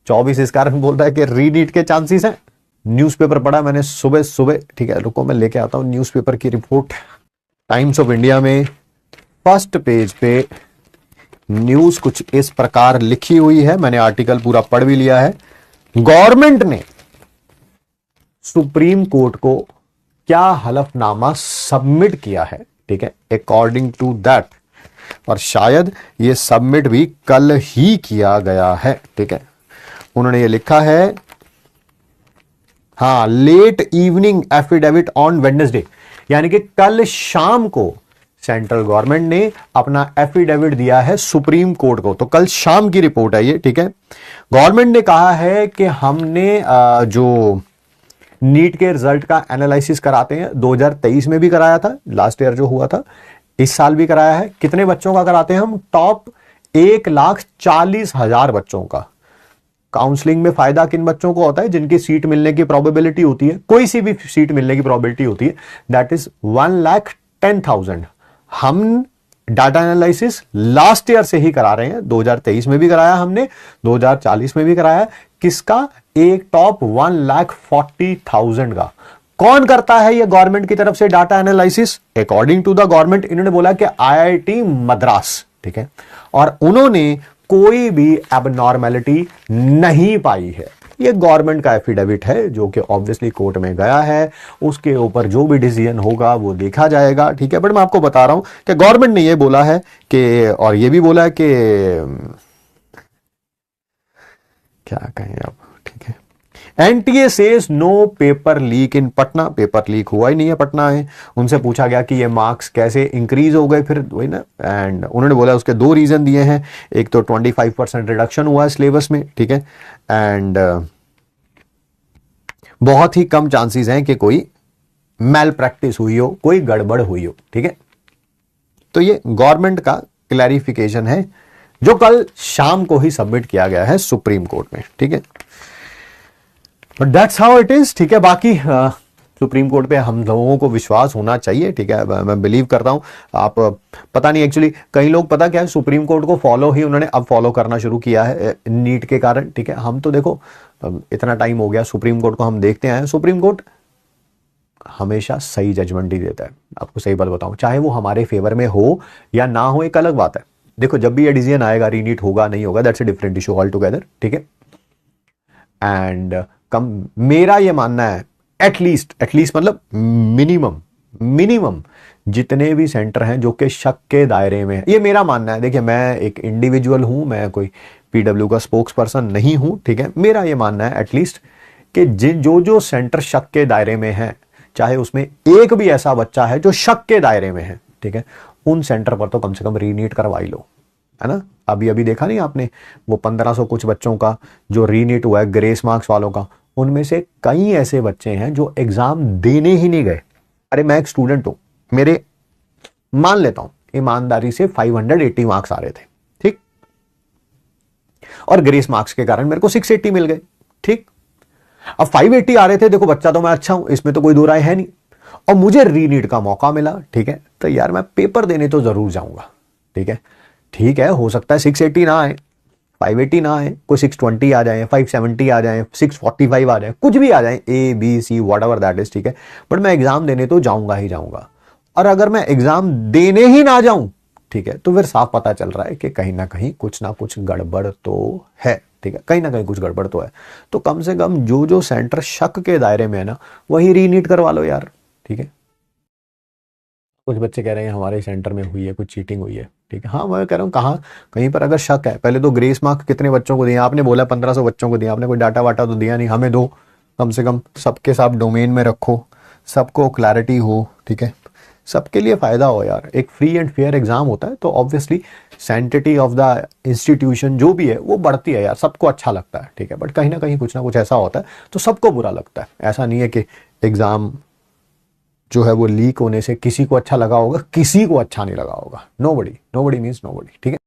24 इस कारण बोल रहा है कि रीनीट के चांसेस हैं। न्यूज़पेपर पढ़ा मैंने सुबह सुबह, ठीक है, रुको मैं लेके आता हूं न्यूज़पेपर की रिपोर्ट। टाइम्स ऑफ इंडिया में फर्स्ट पेज पे न्यूज कुछ इस प्रकार लिखी हुई है, मैंने आर्टिकल पूरा पढ़ भी लिया है। गवर्नमेंट ने सुप्रीम कोर्ट को क्या हलफनामा सबमिट किया है, ठीक है, अकॉर्डिंग टू दैट, और शायद ये सबमिट भी कल ही किया गया है, ठीक है। उन्होंने ये लिखा है, हाँ, late evening affidavit on Wednesday, यानी कि कल शाम को सेंट्रल गवर्नमेंट ने अपना एफिडेविट दिया है सुप्रीम कोर्ट को। तो कल शाम की रिपोर्ट है ये, ठीक है। गवर्नमेंट ने कहा है कि हमने जो नीट के रिजल्ट का एनालिसिस कराते हैं, 2023 में भी कराया था, लास्ट ईयर जो हुआ था, इस साल भी कराया है। कितने बच्चों का कराते हैं हम? टॉप 1,40,000 बच्चों का। काउंसलिंग में फायदा किन बच्चों को होता है? जिनकी सीट मिलने की प्रोबेबिलिटी होती है, कोई सी भी सीट मिलने की प्रोबेबिलिटी होती है, दैट इज 1,10,000। हम डाटा एनालिसिस लास्ट ईयर से ही करा रहे हैं, 2023 में भी कराया हमने, 2040 में भी कराया। किसका? एक टॉप 1,40,000 का। कौन करता है ये गवर्नमेंट की तरफ से data analysis? According to the government इन्होंने बोला कि IIT मद्रास, ठीक है, और उन्होंने कोई भी एबनॉर्मेलिटी नहीं पाई है। ये गवर्नमेंट का एफिडेविट है जो कि ऑब्वियसली कोर्ट में गया है, उसके ऊपर जो भी डिसीजन होगा वो देखा जाएगा, ठीक है। बट मैं आपको बता रहा हूं कि गवर्नमेंट ने ये बोला है कि, और ये भी बोला है कि क्या कहें अब, ठीक है, NTA says no paper leak in Patna. Paper leak हुआ ही नहीं है पटना है। उनसे पूछा गया कि ये मार्क्स कैसे इंक्रीज हो गए फिर, वही ना, एंड उन्होंने बोला उसके दो रीजन दिए हैं। एक तो 25% रिडक्शन हुआ है सिलेबस में, ठीक है, एंड बहुत ही कम चांसेस हैं कि कोई मैल प्रैक्टिस हुई हो, कोई गड़बड़ हुई हो, ठीक है। तो ये गवर्नमेंट का क्लैरिफिकेशन है जो कल शाम को ही सबमिट किया गया है सुप्रीम कोर्ट में, ठीक है। But that's how it is, ठीक है। बाकी सुप्रीम कोर्ट पे हम लोगों को विश्वास होना चाहिए, ठीक है, मैं बिलीव करता हूं। आप पता नहीं, एक्चुअली कई लोग पता क्या है, सुप्रीम कोर्ट को फॉलो ही उन्होंने अब फॉलो करना शुरू किया है नीट के कारण, ठीक है। हम तो देखो इतना टाइम हो गया सुप्रीम कोर्ट को हम देखते आए, सुप्रीम कोर्ट हमेशा सही जजमेंट ही देता है। आपको सही बात बताऊं, चाहे वो हमारे फेवर में हो या ना हो, एक अलग बात है। देखो जब भी ये डिसीजन आएगा, रीनीट होगा नहीं होगा, that's a different issue all together, ठीक है। एंड मेरा ये मानना है, एटलीस्ट मतलब मिनिमम जितने भी सेंटर हैं जो कि शक के दायरे में है, ये मेरा मानना है। देखिए मैं एक इंडिविजुअल हूं, मैं कोई PW का स्पोक्स पर्सन नहीं हूं, ठीक है। मेरा ये मानना है एटलीस्ट कि जो सेंटर शक के दायरे में है, चाहे उसमें एक भी ऐसा बच्चा है जो शक के दायरे में है, ठीक है, उन सेंटर पर तो कम से कम रीनीट करवा ही लो, है ना। अभी देखा नहीं आपने वो 1500 कुछ बच्चों का जो रीनीट हुआ है ग्रेस मार्क्स वालों का, उनमें से कई ऐसे बच्चे हैं जो एग्जाम देने ही नहीं गए। अरे मैं एक स्टूडेंट हूं, मेरे मान लेता हूं ईमानदारी से 580 मार्क्स आ रहे थे, ठीक, और ग्रेस मार्क्स के कारण मेरे को 680 मिल गए, ठीक। अब 580 आ रहे थे, देखो बच्चा तो मैं अच्छा हूं, इसमें तो कोई दो राय है नहीं, और मुझे रीनीट का मौका मिला, ठीक है, तो यार मैं पेपर देने तो जरूर जाऊंगा, ठीक है, हो सकता है 680 ना आए, 580 ना आए, कोई 620 आ जाए, 570 आ जाए, 645 आ जाए, कुछ भी आ जाए, ABC व्हाटएवर दैट इज, ठीक है, बट मैं एग्जाम देने तो जाऊंगा ही जाऊंगा। और अगर मैं एग्जाम देने ही ना जाऊं, ठीक है, तो फिर साफ पता चल रहा है कि कहीं ना कहीं कुछ ना कुछ गड़बड़ तो है, ठीक है, कहीं ना कहीं कुछ गड़बड़ तो है। तो कम से कम जो सेंटर शक के दायरे में है ना, वही रीनीट करवा लो यार, ठीक है। कुछ बच्चे कह रहे हैं हमारे सेंटर में हुई है, कुछ चीटिंग हुई है, ठीक है। हाँ मैं कह रहा हूँ कहाँ, कहीं पर अगर शक है, पहले तो ग्रेस मार्क कितने बच्चों को दिया आपने? बोला 1500 बच्चों को दिया आपने, कोई डाटा वाटा तो दिया नहीं, हमें दो कम से कम, सबके साथ डोमेन में रखो, सबको क्लैरिटी हो, ठीक है, सबके लिए फायदा हो यार। एक फ्री एंड फेयर एग्जाम होता है तो obviously sanctity of the institution जो भी है वो बढ़ती है यार, सबको अच्छा लगता है, ठीक है। बट कहीं ना कहीं कुछ ना कुछ ऐसा होता है तो सबको बुरा लगता है। ऐसा नहीं है कि एग्जाम जो है वो लीक होने से किसी को अच्छा लगा होगा, किसी को अच्छा नहीं लगा होगा। नोबडी मीन्स नोबडी, ठीक है।